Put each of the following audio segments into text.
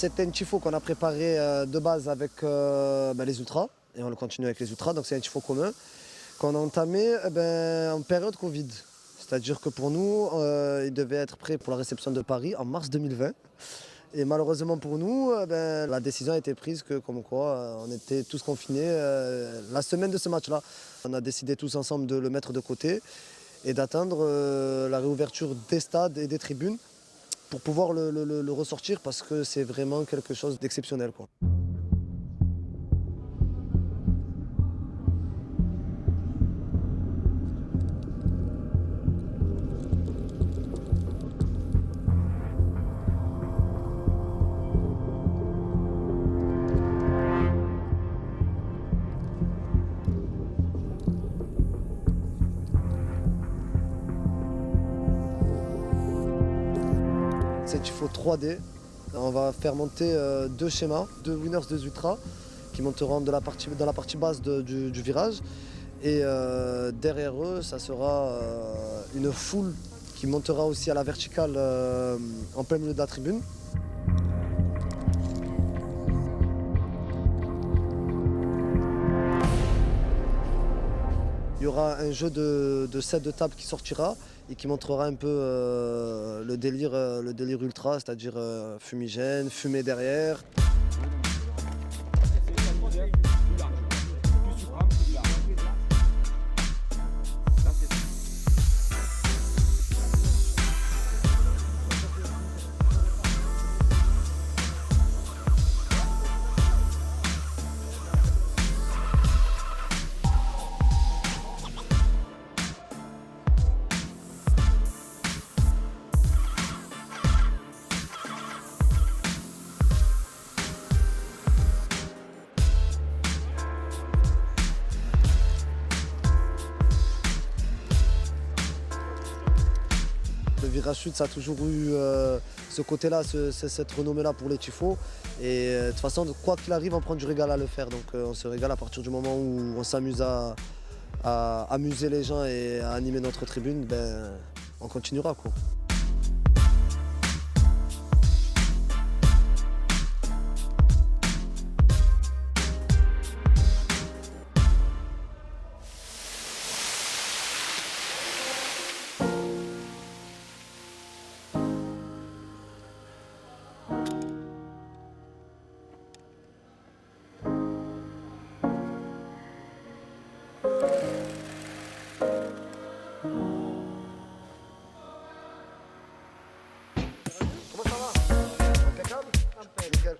C'était un tifo qu'on a préparé de base avec les ultras, et on le continue avec les ultras, donc c'est un tifo commun qu'on a entamé en période Covid. C'est-à-dire que pour nous, il devait être prêt pour la réception de Paris en mars 2020. Et malheureusement pour nous, la décision a été prise que comme quoi on était tous confinés la semaine de ce match-là. On a décidé tous ensemble de le mettre de côté et d'attendre la réouverture des stades et des tribunes pour pouvoir le ressortir parce que c'est vraiment quelque chose d'exceptionnel, quoi. C'est un tifo 3D. On va faire monter deux schémas, deux winners, deux ultras, qui monteront dans la partie basse du virage. Et derrière eux, ça sera une foule qui montera aussi à la verticale en plein milieu de la tribune. Il y aura un jeu de set de table qui sortira et qui montrera un peu le délire ultra, c'est-à-dire fumigène, fumée derrière. Le virage sud, ça a toujours eu ce côté-là, cette renommée-là pour les tifos. Et de toute façon, quoi qu'il arrive, on prend du régal à le faire. Donc on se régale à partir du moment où on s'amuse à amuser les gens et à animer notre tribune, on continuera, quoi. Comment ça va? Impeccable? Nickel.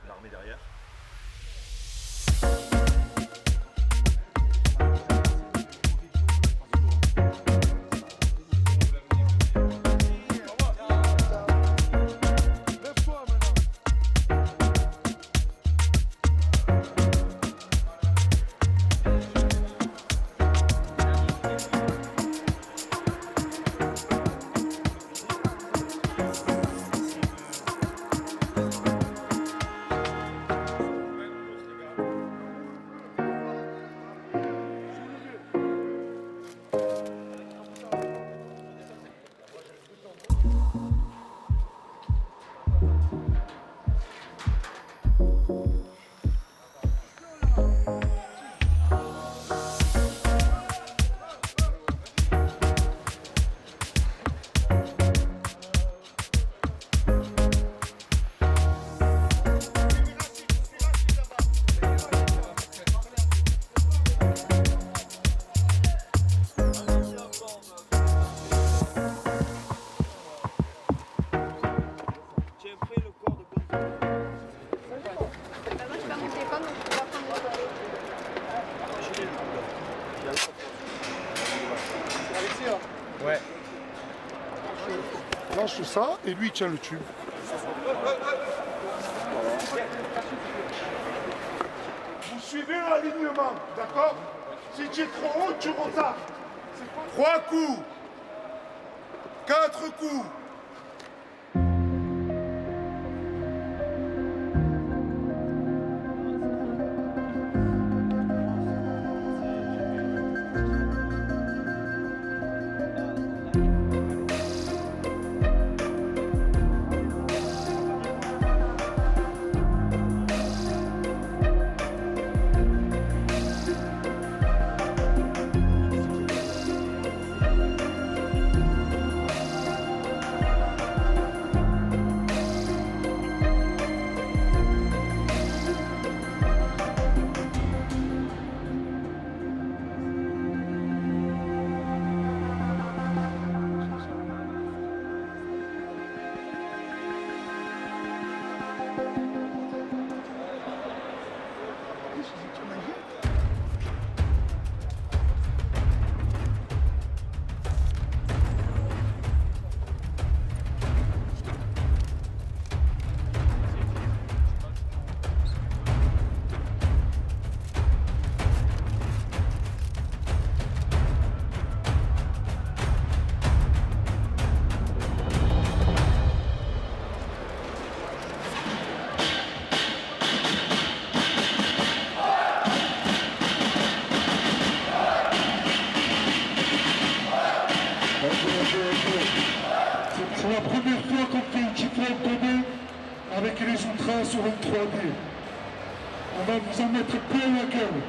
L'armée derrière. Ouais. Lâche ça et lui il tient le tube. Vous suivez l'alignement, d'accord? Si tu es trop haut, tu retardes. 3 coups. 4 coups. C'est la première fois qu'on fait une petite live 2D avec les ultras sur une 3D. On va vous en mettre plein la gueule.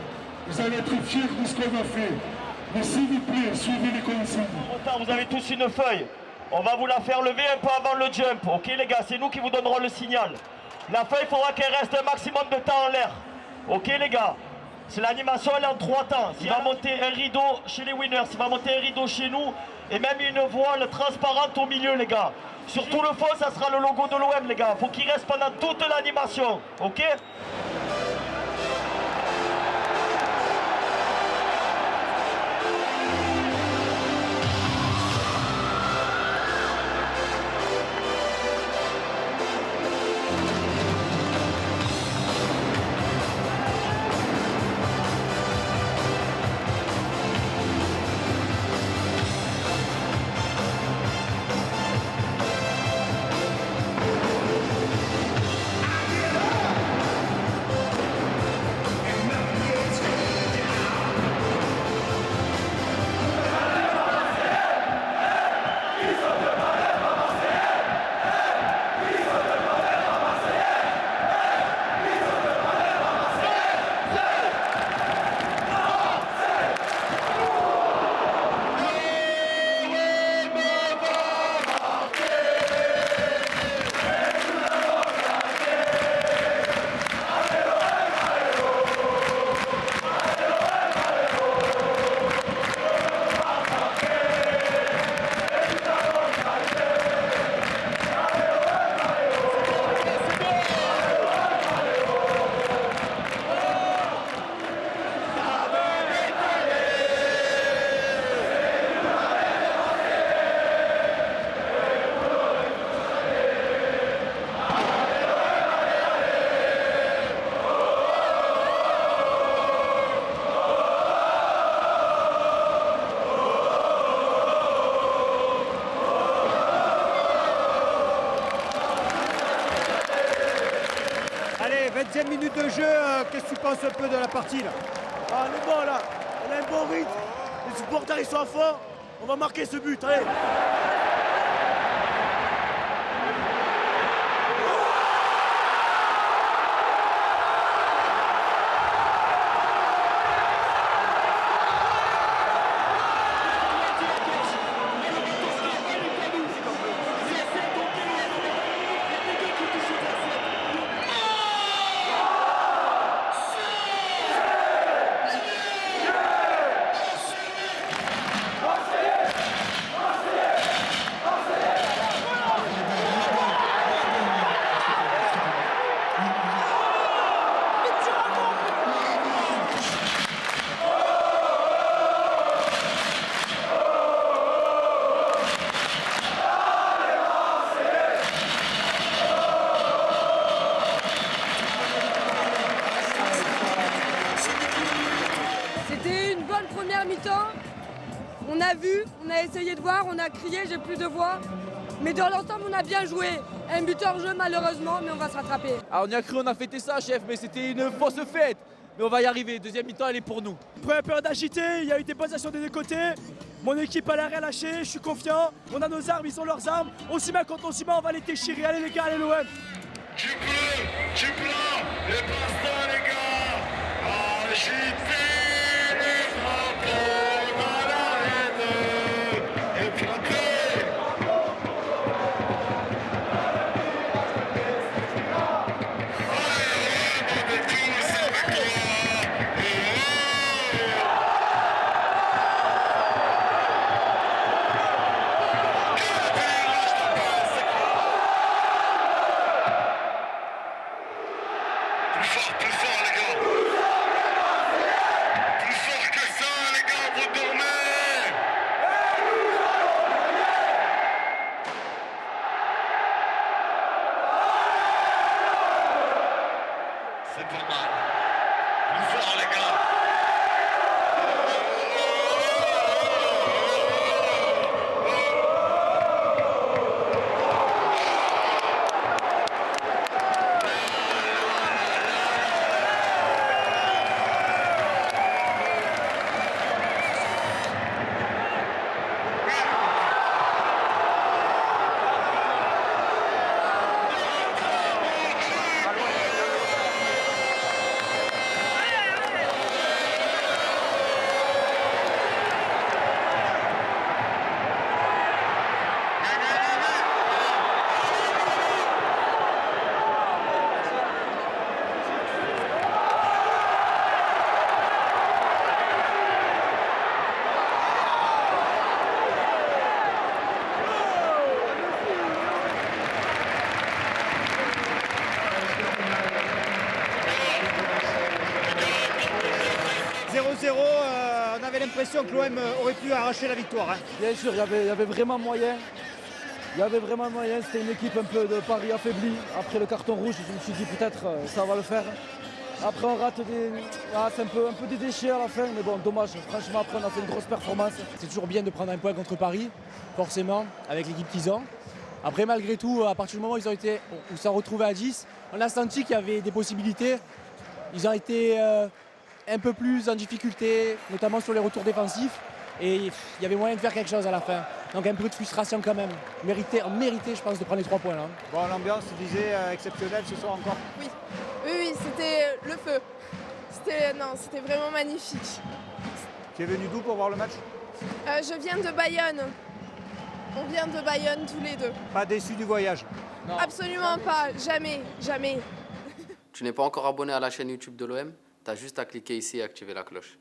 Vous allez être fiers de ce qu'on a fait. Mais s'il vous plaît, suivez les consignes. Vous avez tous une feuille. On va vous la faire lever un peu avant le jump. Ok les gars, c'est nous qui vous donnerons le signal. La feuille, il faudra qu'elle reste un maximum de temps en l'air. Ok les gars. C'est l'animation, elle est en 3 temps. Il va monter un rideau chez les winners, il va monter un rideau chez nous, et même une voile transparente au milieu, les gars. Sur tout le fond, ça sera le logo de l'OM, les gars. Faut qu'il reste pendant toute l'animation, ok? Allez, 20e minute de jeu, qu'est-ce que tu penses un peu de la partie là? Ah, on est bon là, on a un bon rythme, les supporters ils sont à fond, on va marquer ce but, allez. C'était une bonne première mi-temps. On a vu, on a essayé de voir, on a crié, j'ai plus de voix. Mais dans l'ensemble, on a bien joué. Un but hors jeu malheureusement, mais on va se rattraper. Ah, on y a cru, on a fêté ça, chef, mais c'était une fausse fête. Mais on va y arriver. Deuxième mi-temps, elle est pour nous. Première période agitée, il y a eu des bonnes actions des deux côtés. Mon équipe a rien lâché, je suis confiant. On a nos armes, ils ont leurs armes. On s'y met quand on s'y met, on va les déchirer. Allez les gars, allez l'OM. Tu peux, les pasteurs les gars, agitez les drapeaux dans l'arène, et frappez. On est tous avec toi, plus fort les gars. Plus fort que ça les gars, vous dormez. C'est pas mal. Plus fort les gars. 0-0, on avait l'impression que l'OM aurait pu arracher la victoire. Hein. Bien sûr, il y avait vraiment moyen. Il y avait vraiment moyen. C'était une équipe un peu de Paris affaiblie. Après le carton rouge, je me suis dit peut-être ça va le faire. Après on rate c'est un peu des déchets à la fin, mais bon, dommage. Franchement, après on a fait une grosse performance. C'est toujours bien de prendre un point contre Paris, forcément, avec l'équipe qu'ils ont. Après, malgré tout, à partir du moment où ils sont retrouvés à 10, on a senti qu'il y avait des possibilités. Ils ont été un peu plus en difficulté, notamment sur les retours défensifs. Et il y avait moyen de faire quelque chose à la fin. Donc un peu de frustration quand même. On méritait, je pense, de prendre les 3 points là. Bon, l'ambiance, tu disais, exceptionnelle ce soir encore. Oui, c'était le feu. C'était vraiment magnifique. Tu es venu d'où pour voir le match? Je viens de Bayonne. On vient de Bayonne tous les deux. Pas déçu du voyage? Non. Absolument pas, jamais. Tu n'es pas encore abonné à la chaîne YouTube de l'OM? T'as juste à cliquer ici et activer la cloche.